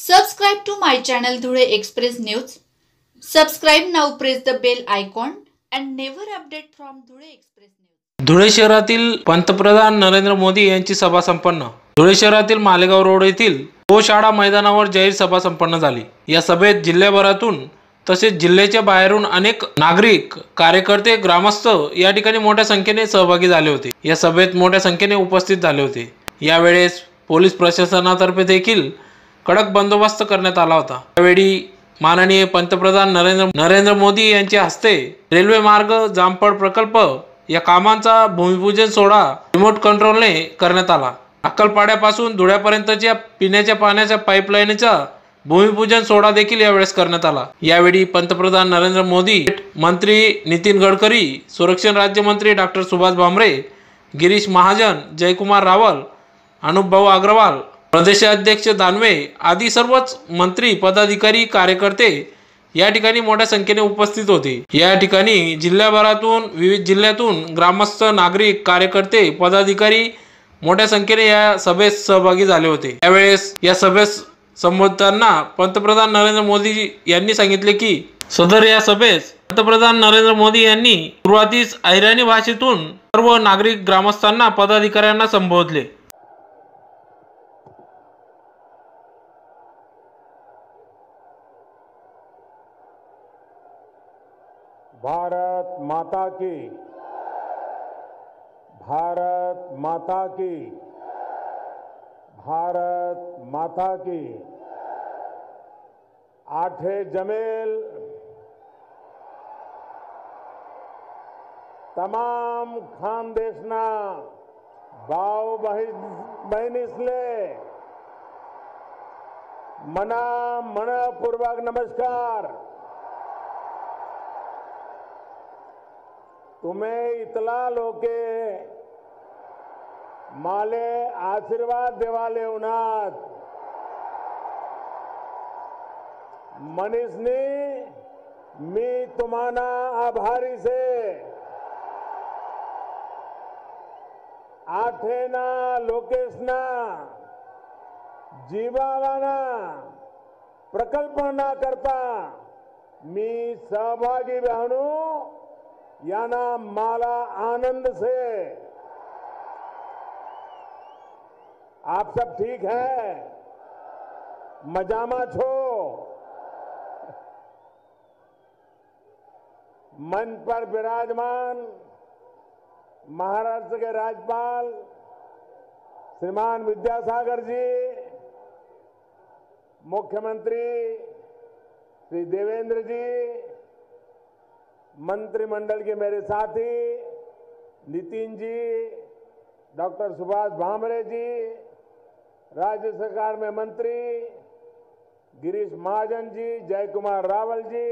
Subscribe to my channel Dhule Express News. Subscribe now, press the bell icon and never update from Dhule Express News. Dhule शहरातील पंतप्रधान नरेंद्र मोदी यांची सभा संपन्न. धुळे शहरातील Malegaon road येथील गोशाळा मैदानावर जाहीर सभा संपन्न झाली. या सभेत जिल्ह्याभरातून तसेच जिल्ह्याच्या बाहेरून अनेक नागरिक, कार्यकर्ते, ग्रामस्थ या ठिकाणी मोठ्या संख्येने सहभागी झाले होते. या सभेत मोठ्या संख्येने उपस्थित झाले होते. यावेळेस पोलीस प्रशासनातर्फे देखील कडक बंदोबस्त करण्यात आला होता. यावेळी माननीय पंतप्रधान नरेंद्र मोदी यांच्या हस्ते रेल्वे मार्ग जामफळ प्रकल्प या कामांचा भूमिपूजन सोहळा रिमोट कंट्रोलने करण्यात आला. अक्कलपाड्यापासून धुळ्यापर्यंतच्या पिण्याच्या पाण्याच्या पाईपलाईनचा भूमिपूजन सोहळा देखील यावेळेस करण्यात आला. यावेळी पंतप्रधान नरेंद्र मोदी, मंत्री नितीन गडकरी, संरक्षण राज्यमंत्री डॉक्टर सुभाष भामरे, गिरीश महाजन, जयकुमार रावल, अनुपभाऊ अग्रवाल, प्रदेशाध्यक्ष दानवे आदी सर्वच मंत्री, पदाधिकारी, कार्यकर्ते या ठिकाणी मोठ्या संख्येने उपस्थित होते. या ठिकाणी जिल्ह्याभरातून, विविध जिल्ह्यातून ग्रामस्थ, नागरिक, कार्यकर्ते, पदाधिकारी मोठ्या संख्येने या सभेत सहभागी झाले होते. यावेळेस या सभेस संबोधताना पंतप्रधान नरेंद्र मोदी यांनी सांगितले की सदर या सभेस पंतप्रधान नरेंद्र मोदी यांनी सुरुवातीस अहिराणी भाषेतून सर्व नागरिक, ग्रामस्थांना, पदाधिकाऱ्यांना संबोधले. भारत माता की, भारत माता की, भारत माता की. आठे जमेल तमाम खानदेशना भाऊ बहिणीसले मनपूर्वक नमस्कार. तुम्हें इतला लोके माले आशीर्वाद देवाले उन्हात मनीषनी मी तुम्हाना आभारी से आठेना लोकेशना जीवावाना प्रकल्पना करता मी सहभागी राहणू याना माला आनंद से. आप सब ठीक है? मजामा छो? मंच पर विराजमान महाराष्ट्र के राज्यपाल श्रीमान विद्यासागर जी, मुख्यमंत्री श्री देवेंद्र जी, मंत्रिमंडल के मेरे साथी नितिन जी, डॉक्टर सुभाष भामरे जी, राज्य सरकार में मंत्री गिरीश महाजन जी, जयकुमार रावल जी,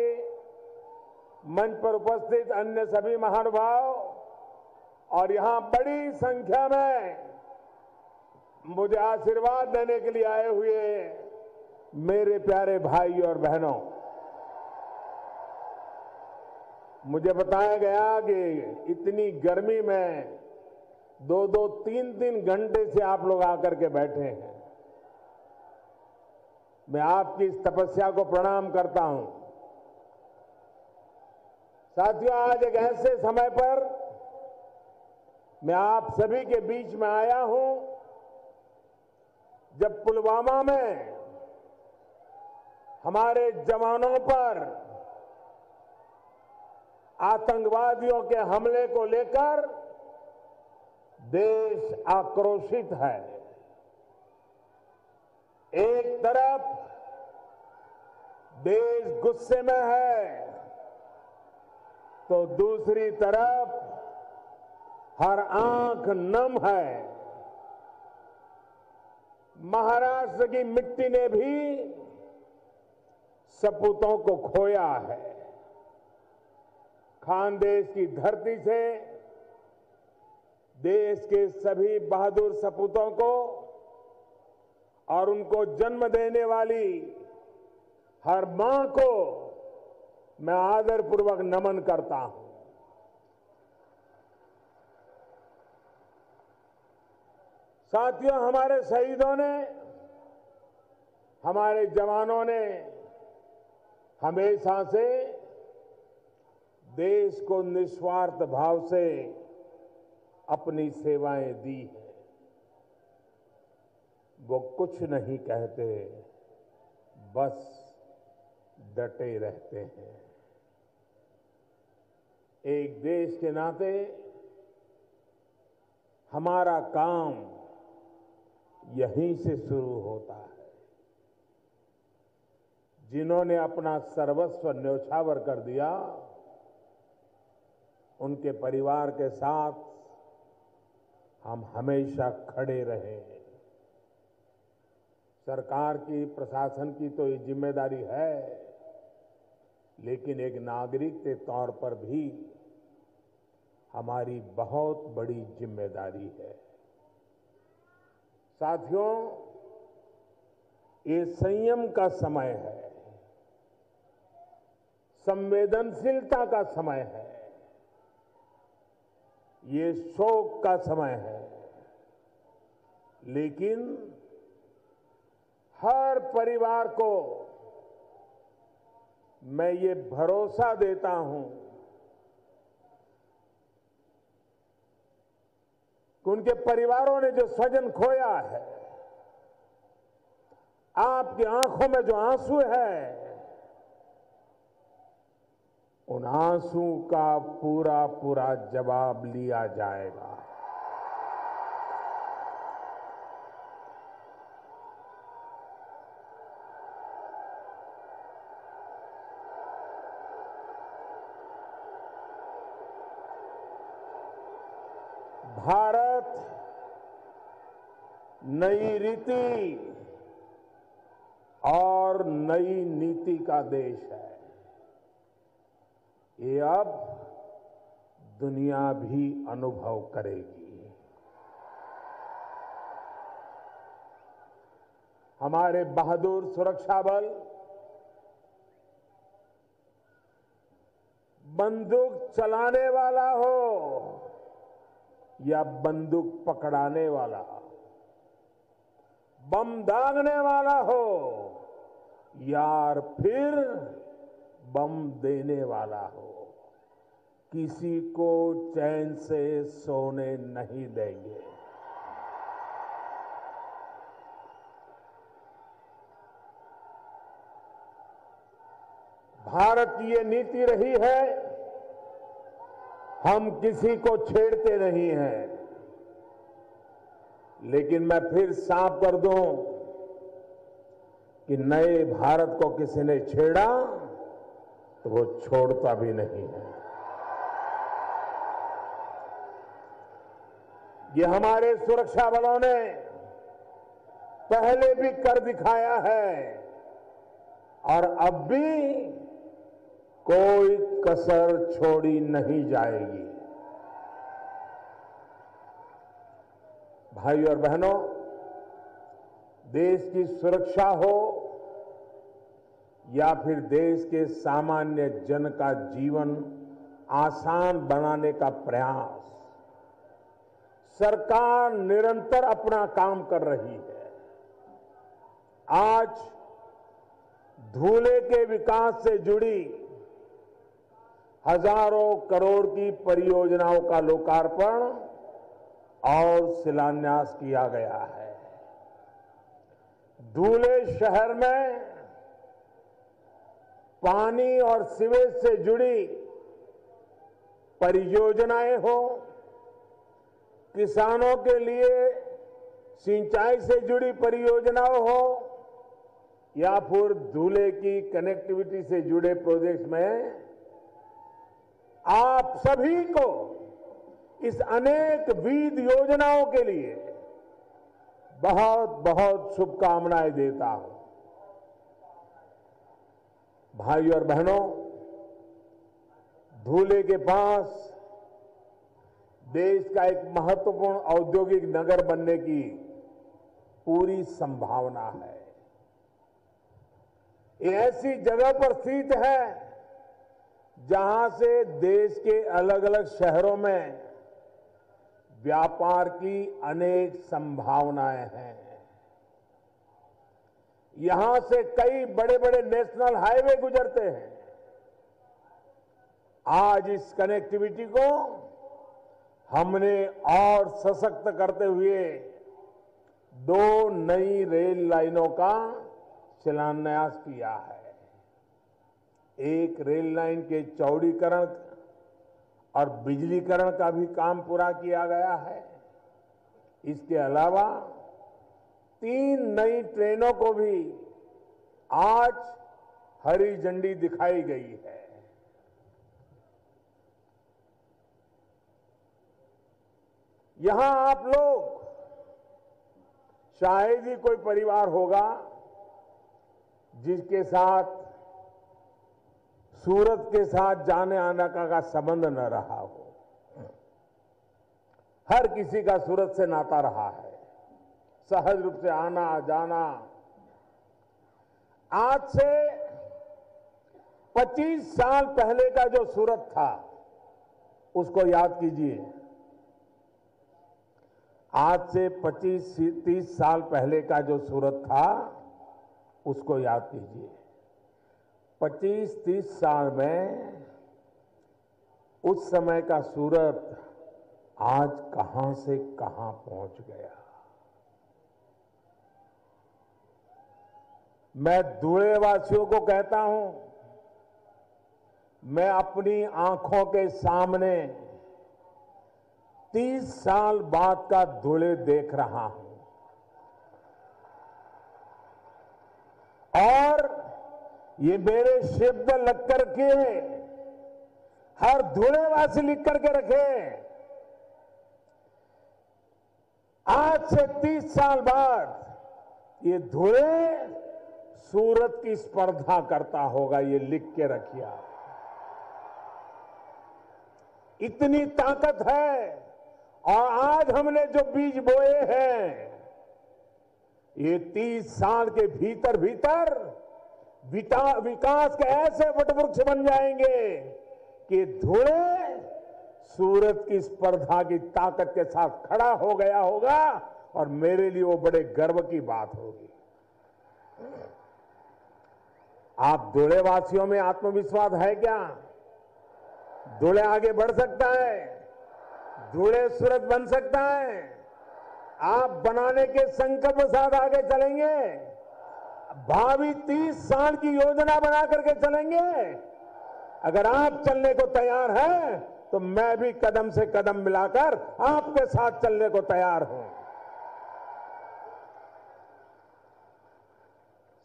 मंच पर उपस्थित अन्य सभी महानुभाव और यहां बड़ी संख्या में मुझे आशीर्वाद देने के लिए आए हुए मेरे प्यारे भाई और बहनों, मुझे बताया गया कि इतनी गर्मी में 2-2, 3-3 घंटे से आप लोग आकर के बैठे हैं. मैं आपकी इस तपस्या को प्रणाम करता हूं. साथियों, आज एक ऐसे समय पर मैं आप सभी के बीच में आया हूं जब पुलवामा में हमारे जवानों पर आतंकवादियों के हमले को लेकर देश आक्रोशित है. एक तरफ देश गुस्से में है तो दूसरी तरफ हर आंख नम है. महाराष्ट्र की मिट्टी ने भी सपूतों को खोया है. खानदेश की धरती से देश के सभी बहादुर सपूतों को और उनको जन्म देने वाली हर मां को मैं आदरपूर्वक नमन करता हूं. साथियों, हमारे शहीदों ने हमारे जवानों ने हमेशा से देश को निस्वार्थ भाव से अपनी सेवाएं दी हैं। वो कुछ नहीं कहते, बस डटे रहते हैं। एक देश के नाते हमारा काम यहीं से शुरू होता है। जिन्होंने अपना सर्वस्व न्यौछावर कर दिया, उनके परिवार के साथ हम हमेशा खड़े रहे। सरकार की, प्रशासन की तो ये जिम्मेदारी है, लेकिन एक नागरिक के तौर पर भी हमारी बहुत बड़ी जिम्मेदारी है। साथियों, ये संयम का समय है, संवेदनशीलता का समय है, ये शोक का समय है, लेकिन हर परिवार को मैं ये भरोसा देता हूं कि उनके परिवारों ने जो स्वजन खोया है, आपकी आंखों में जो आंसू है, उन आंसू का पूरा पूरा जवाब लिया जाएगा। भारत नई रीति और नई नीति का देश है। ये अब दुनिया भी अनुभव करेगी। हमारे बहादुर सुरक्षा बल बंदूक चलाने वाला हो या बंदूक पकड़ाने वाला, बम दागने वाला हो या फिर बम देने वाला हो, किसी को चैन से सोने नहीं देंगे। भारत की ये नीति रही है, हम किसी को छेड़ते नहीं हैं। लेकिन मैं फिर साफ कर दूं कि नए भारत को किसी ने छेड़ा तो वो छोड़ता भी नहीं है। ये हमारे सुरक्षा बलों ने पहले भी कर दिखाया है और अब भी कोई कसर छोड़ी नहीं जाएगी। भाई और बहनों, देश की सुरक्षा हो या फिर देश के सामान्य जन का जीवन आसान बनाने का प्रयास, सरकार निरंतर अपना काम कर रही है। आज धूले के विकास से जुड़ी हजारों करोड़ की परियोजनाओं का लोकार्पण और शिलान्यास किया गया है। धूले शहर में पानी और सीवेज से जुड़ी परियोजनाएं हो, किसानों के लिए सिंचाई से जुड़ी परियोजनाएं हो या फिर धूले की कनेक्टिविटी से जुड़े प्रोजेक्ट्स में, आप सभी को इस अनेक विध योजनाओं के लिए बहुत बहुत शुभकामनाएं देता हूं। भाई और बहनों, धूले के पास देश का एक महत्वपूर्ण औद्योगिक नगर बनने की पूरी संभावना है। ये ऐसी जगह पर स्थित है जहां से देश के अलग अलग शहरों में व्यापार की अनेक संभावनाएं हैं। यहां से कई बड़े बड़े नेशनल हाईवे गुजरते हैं। आज इस कनेक्टिविटी को हमने और सशक्त करते हुए 2 नई रेल लाइनों का शिलान्यास किया है। एक रेल लाइन के चौड़ीकरण और बिजलीकरण का भी काम पूरा किया गया है। इसके अलावा 3 नई ट्रेनों को भी आज हरी झंडी दिखाई गई है। यहां आप लोग, शायद ही कोई परिवार होगा जिसके साथ सूरत के साथ जाने आने का संबंध न रहा हो। हर किसी का सूरत से नाता रहा है, सहज रूप से आना जाना। आज से 25 साल पहले का जो सूरत था उसको याद कीजिए। आज से 25-30 साल पहले का जो सूरत था उसको याद कीजिए। 25-30 साल में उस समय का सूरत आज कहां से कहां पहुंच गया। मैं धुले वासियों को कहता हूं, मैं अपनी आंखों के सामने 30 साल बाद का धुले देख रहा हूं और ये मेरे शब्द लग करके हर धुलेवासी लिख करके रखे। आज से 30 साल बाद ये धुले सूरत की स्पर्धा करता होगा, ये लिख के रखिए। इतनी ताकत है। और आज हमने जो बीज बोए हैं ये 30 साल के भीतर भीतर विकास के ऐसे वटवृक्ष बन जाएंगे कि धुले सूरत की स्पर्धा की ताकत के साथ खड़ा हो गया होगा और मेरे लिए वो बड़े गर्व की बात होगी। आप धुले वासियों में आत्मविश्वास है क्या? धुले आगे बढ़ सकता है? धुले सूरत बन सकता है? आप बनाने के संकल्प के साथ आगे चलेंगे? भावी 30 साल की योजना बना करके चलेंगे? अगर आप चलने को तैयार हैं तो मैं भी कदम से कदम मिलाकर आपके साथ चलने को तैयार हूं।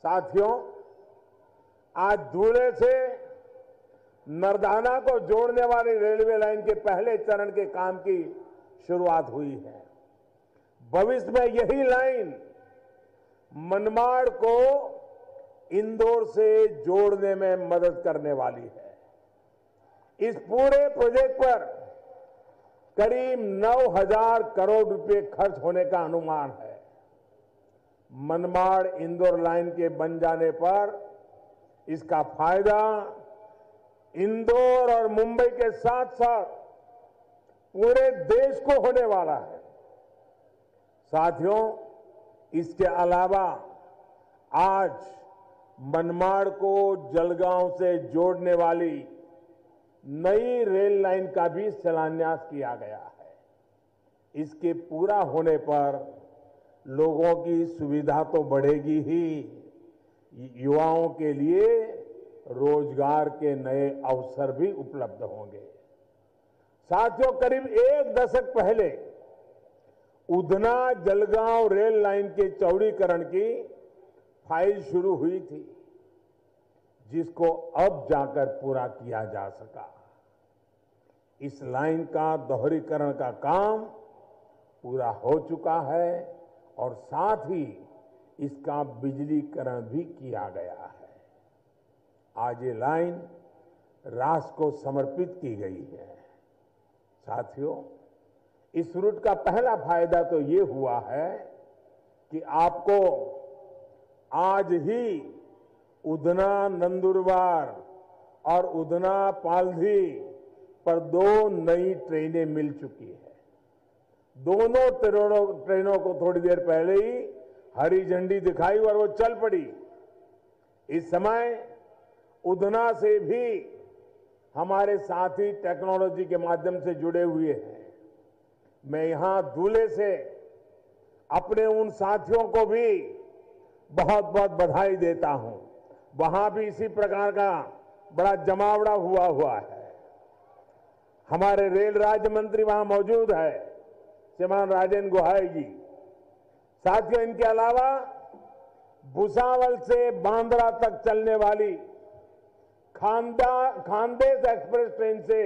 साथियों, आज धुले से नरदाना को जोड़ने वाली रेलवे लाइन के पहले चरण के काम की शुरुआत हुई है। भविष्य में यही लाइन मनमाड़ को इंदौर से जोड़ने में मदद करने वाली है। इस पूरे प्रोजेक्ट पर करीब 9,000 करोड़ रुपए खर्च होने का अनुमान है। मनमाड़ इंदौर लाइन के बन जाने पर इसका फायदा इंदौर और मुंबई के साथ साथ पूरे देश को होने वाला है। साथियों, इसके अलावा आज मनमाड़ को जलगांव से जोड़ने वाली नई रेल लाइन का भी शिलान्यास किया गया है। इसके पूरा होने पर लोगों की सुविधा तो बढ़ेगी ही, युवाओं के लिए रोजगार के नए अवसर भी उपलब्ध होंगे। साथियों, करीब 1 दशक पहले उधना जलगांव रेल लाइन के चौड़ीकरण की फाइल शुरू हुई थी, जिसको अब जाकर पूरा किया जा सका। इस लाइन का दोहरीकरण का काम पूरा हो चुका है और साथ ही इसका बिजलीकरण भी किया गया है। आज ये लाइन राष्ट्र को समर्पित की गई है। साथियों, इस रूट का पहला फायदा तो ये हुआ है कि आपको आज ही उधना नंदुरबार और उधना पालधी पर 2 नई ट्रेनें मिल चुकी है। दोनों ट्रेनों को थोड़ी देर पहले ही हरी झंडी दिखाई और वो चल पड़ी। इस समय उधना से भी हमारे साथी टेक्नोलॉजी के माध्यम से जुड़े हुए हैं। मैं यहां धुले से अपने उन साथियों को भी बहुत बहुत बधाई देता हूं। वहां भी इसी प्रकार का बड़ा जमावड़ा हुआ है। हमारे रेल राज्य मंत्री वहां मौजूद है, श्रीमान राजेंद्र गोहाई जी। साथियों, इनके अलावा भुसावल से बांद्रा तक चलने वाली खानदेश एक्सप्रेस ट्रेन से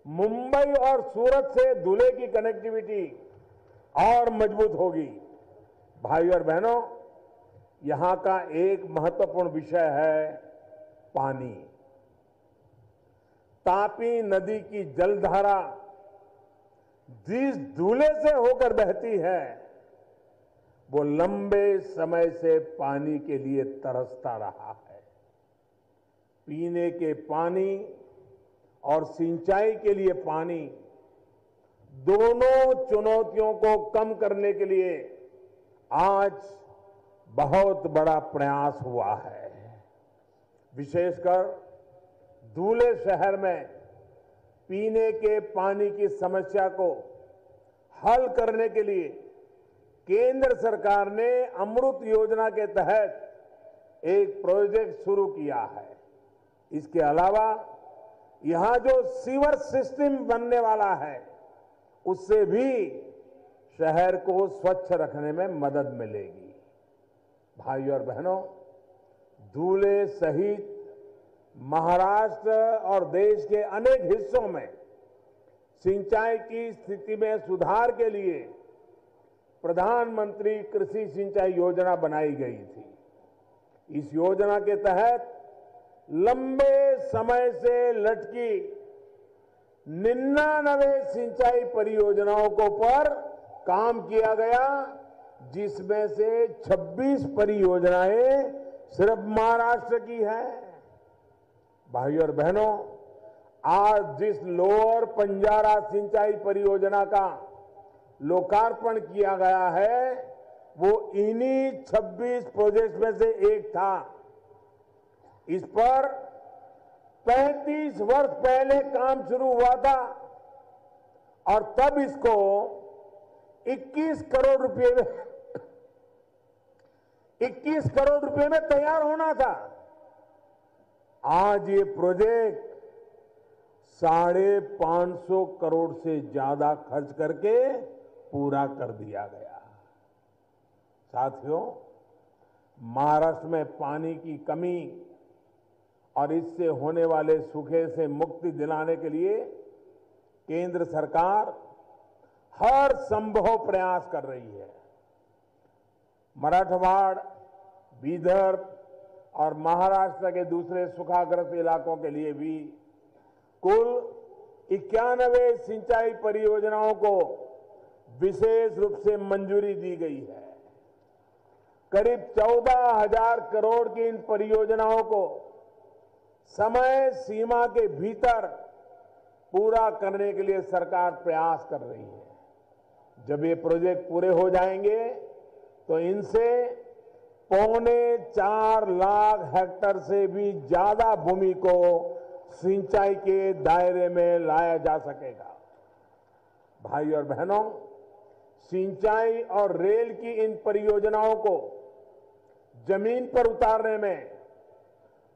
मुंबई और सूरत से धुले की कनेक्टिविटी और मजबूत होगी। भाई और बहनों, यहां का एक महत्वपूर्ण विषय है पानी। तापी नदी की जलधारा जिस धुले से होकर बहती है, वो लंबे समय से पानी के लिए तरसता रहा है। पीने के पानी और सिंचाई के लिए पानी, दोनों चुनौतियों को कम करने के लिए आज बहुत बड़ा प्रयास हुआ है। विशेषकर धुले शहर में पीने के पानी की समस्या को हल करने के लिए केंद्र सरकार ने अमृत योजना के तहत एक प्रोजेक्ट शुरू किया है। इसके अलावा यहां जो सीवर सिस्टम बनने वाला है, उससे भी शहर को स्वच्छ रखने में मदद मिलेगी। भाई और बहनों, धुले सहित महाराष्ट्र और देश के अनेक हिस्सों में सिंचाई की स्थिति में सुधार के लिए प्रधानमंत्री कृषि सिंचाई योजना बनाई गई थी। इस योजना के तहत लंबे समय से लटकी 99 सिंचाई परियोजनाओं को पर काम किया गया, जिसमें से 26 परियोजनाएं सिर्फ महाराष्ट्र की है। भाई और बहनों, आज जिस लोअर पंजारा सिंचाई परियोजना का लोकार्पण किया गया है, वो इन्हीं 26 प्रोजेक्ट में से एक था। इस पर 35 वर्ष पहले काम शुरू हुआ था और तब इसको 21 करोड़ रुपए में तैयार होना था। आज ये प्रोजेक्ट 550 करोड़ से ज्यादा खर्च करके पूरा कर दिया गया। साथियों, महाराष्ट्र में पानी की कमी और इससे होने वाले सूखे से मुक्ति दिलाने के लिए केंद्र सरकार हर संभव प्रयास कर रही है। मराठवाड़, विदर्भ और महाराष्ट्र के दूसरे सूखाग्रस्त इलाकों के लिए भी कुल 91 सिंचाई परियोजनाओं को विशेष रूप से मंजूरी दी गई है। करीब 14,000 करोड़ की इन परियोजनाओं को समय सीमा के भीतर पूरा करने के लिए सरकार प्रयास कर रही है। जब ये प्रोजेक्ट पूरे हो जाएंगे तो इनसे 4.25 लाख हेक्टेयर से भी ज्यादा भूमि को सिंचाई के दायरे में लाया जा सकेगा। भाई और बहनों, सिंचाई और रेल की इन परियोजनाओं को जमीन पर उतारने में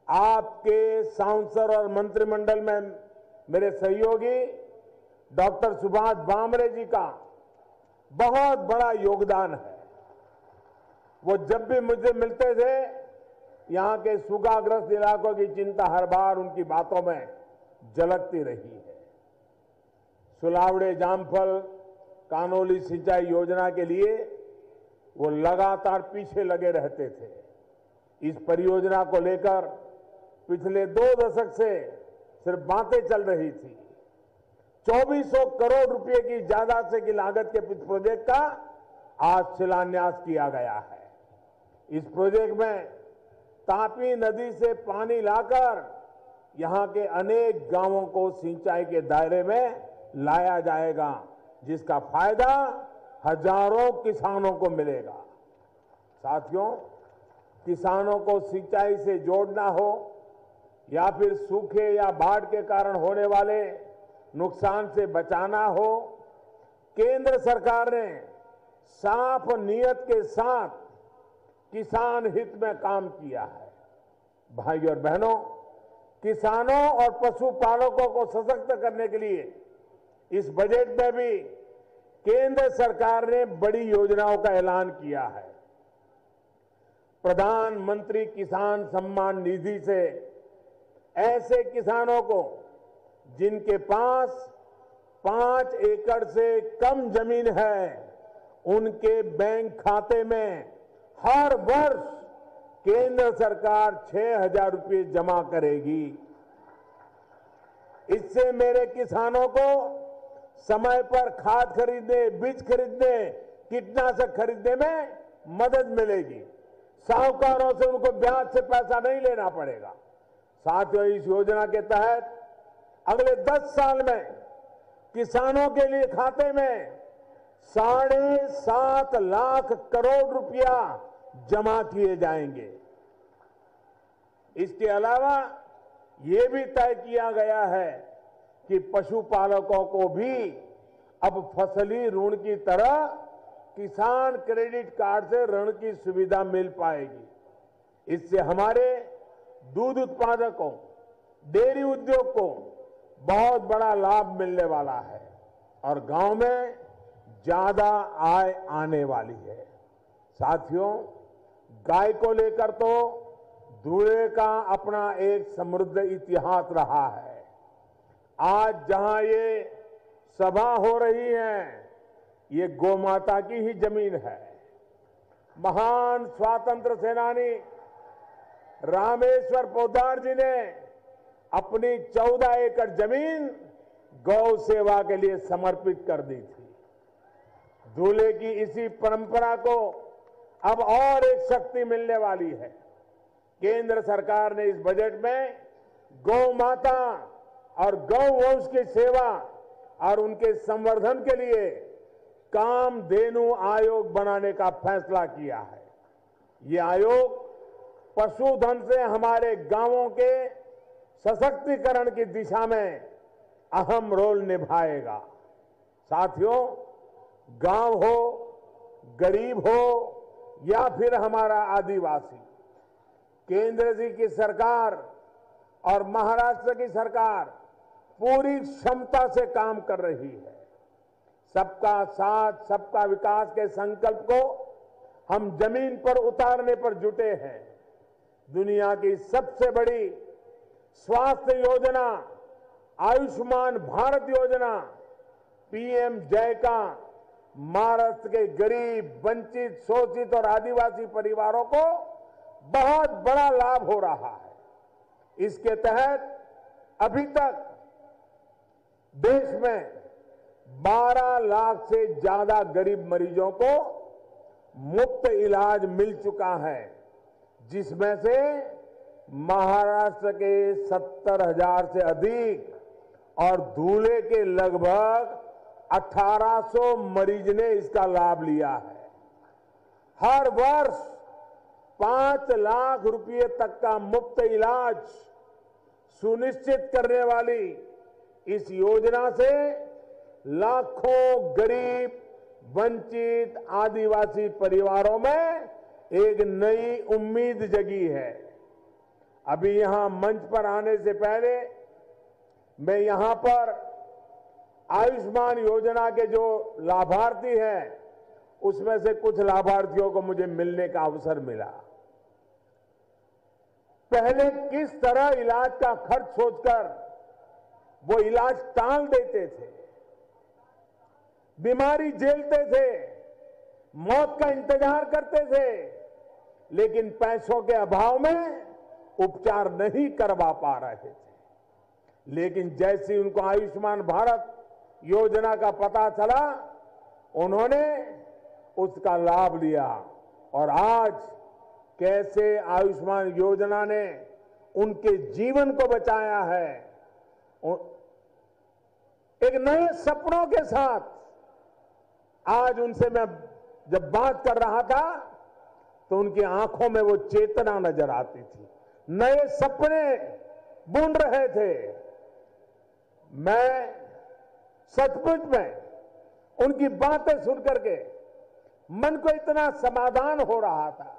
आपके सांसद और मंत्रिमंडल में मेरे सहयोगी डॉक्टर सुभाष भामरे जी का बहुत बड़ा योगदान है। वो जब भी मुझे मिलते थे, यहां के सूखाग्रस्त इलाकों की चिंता हर बार उनकी बातों में झलकती रही है। सुलावड़े जामफल कानोली सिंचाई योजना के लिए वो लगातार पीछे लगे रहते थे। इस परियोजना को लेकर पिछले 2 दशक से सिर्फ बातें चल रही थी। 2400 करोड़ रुपए की ज्यादा से की लागत के प्रोजेक्ट का आज शिलान्यास किया गया है। इस प्रोजेक्ट में तापी नदी से पानी लाकर यहां के अनेक गांवों को सिंचाई के दायरे में लाया जाएगा, जिसका फायदा हजारों किसानों को मिलेगा। साथियों, किसानों को सिंचाई से जोड़ना हो या फिर सूखे या बाढ़ के कारण होने वाले नुकसान से बचाना हो, केंद्र सरकार ने साफ नीयत के साथ किसान हित में काम किया है। भाई और बहनों, किसानों और पशुपालकों को सशक्त करने के लिए इस बजट में भी केंद्र सरकार ने बड़ी योजनाओं का ऐलान किया है। प्रधानमंत्री किसान सम्मान निधि से ऐसे किसानों को जिनके पास 5 एकड़ से कम जमीन है, उनके बैंक खाते में हर वर्ष केंद्र सरकार 6,000 रुपये जमा करेगी। इससे मेरे किसानों को समय पर खाद खरीदने, बीज खरीदने, कीटनाशक खरीदने में मदद मिलेगी। साहूकारों से उनको ब्याज से पैसा नहीं लेना पड़ेगा। साथियों, इस योजना के तहत अगले 10 साल में किसानों के लिए खाते में 7.5 लाख करोड़ रुपया जमा किए जाएंगे। इसके अलावा ये भी तय किया गया है कि पशुपालकों को भी अब फसली ऋण की तरह किसान क्रेडिट कार्ड से ऋण की सुविधा मिल पाएगी। इससे हमारे दूध उत्पादकों, डेयरी उद्योग को बहुत बड़ा लाभ मिलने वाला है और गांव में ज्यादा आय आने वाली है। साथियों, गाय को लेकर तो धुले का अपना एक समृद्ध इतिहास रहा है। आज जहां ये सभा हो रही है, ये गोमाता की ही जमीन है। महान स्वातंत्र सेनानी रामेश्वर पोद्दार जी ने अपनी 14 एकड़ जमीन गौ सेवा के लिए समर्पित कर दी थी। दूल्हे की इसी परंपरा को अब और एक शक्ति मिलने वाली है। केंद्र सरकार ने इस बजट में गौ माता और गौ वंश की सेवा और उनके संवर्धन के लिए कामधेनु आयोग बनाने का फैसला किया है। ये आयोग पशुधन से हमारे गांवों के सशक्तिकरण की दिशा में अहम रोल निभाएगा। साथियों, गांव हो, गरीब हो या फिर हमारा आदिवासी, केंद्र जी की सरकार और महाराष्ट्र की सरकार पूरी क्षमता से काम कर रही है। सबका साथ, सबका विकास के संकल्प को हम जमीन पर उतारने पर जुटे हैं। दुनिया की सबसे बड़ी स्वास्थ्य योजना आयुष्मान भारत योजना पीएम जय का महाराष्ट्र के गरीब, वंचित, शोषित और आदिवासी परिवारों को बहुत बड़ा लाभ हो रहा है। इसके तहत अभी तक देश में 12 लाख से ज्यादा गरीब मरीजों को मुफ्त इलाज मिल चुका है, जिसमें से महाराष्ट्र के 70,000 से अधिक और धुले के लगभग 1800 मरीज ने इसका लाभ लिया है। हर वर्ष 5 लाख रुपए तक का मुफ्त इलाज सुनिश्चित करने वाली इस योजना से लाखों गरीब, वंचित, आदिवासी परिवारों में एक नई उम्मीद जगी है। अभी यहां मंच पर आने से पहले मैं यहां पर आयुष्मान योजना के जो लाभार्थी हैं, उसमें से कुछ लाभार्थियों को मुझे मिलने का अवसर मिला। पहले किस तरह इलाज का खर्च सोचकर वो इलाज टाल देते थे, बीमारी झेलते थे, मौत का इंतजार करते थे, लेकिन पैसों के अभाव में उपचार नहीं करवा पा रहे थे। लेकिन जैसे उनको आयुष्मान भारत योजना का पता चला, उन्होंने उसका लाभ लिया और आज कैसे आयुष्मान योजना ने उनके जीवन को बचाया है। एक नए सपनों के साथ आज उनसे मैं जब बात कर रहा था, तो उनकी आंखों में वो चेतना नजर आती थी, नए सपने बुन रहे थे। मैं सचमुच में उनकी बातें सुन करके मन को इतना समाधान हो रहा था।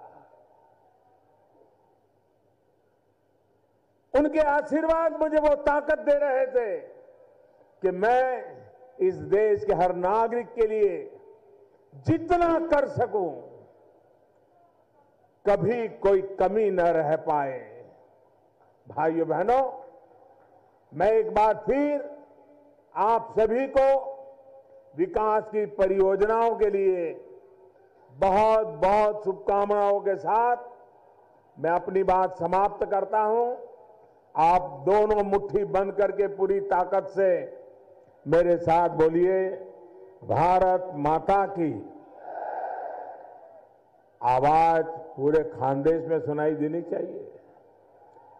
उनके आशीर्वाद मुझे वो ताकत दे रहे थे कि मैं इस देश के हर नागरिक के लिए जितना कर सकूं, कभी कोई कमी न रह पाए। भाइयों बहनों, मैं एक बार फिर आप सभी को विकास की परियोजनाओं के लिए बहुत बहुत शुभकामनाओं के साथ मैं अपनी बात समाप्त करता हूं। आप दोनों मुट्ठी बंद करके पूरी ताकत से मेरे साथ बोलिए, भारत माता की। आवाज पूरे खानदेश में सुनाई देनी चाहिए।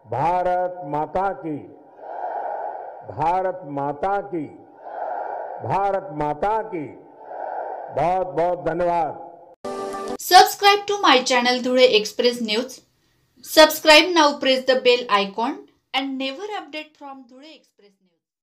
भारत माता की, भारत माता की, भारत माता की। बहुत बहुत धन्यवाद। Subscribe to my channel Dhule Express News. Subscribe now, press the bell icon and never update from Dhule Express News.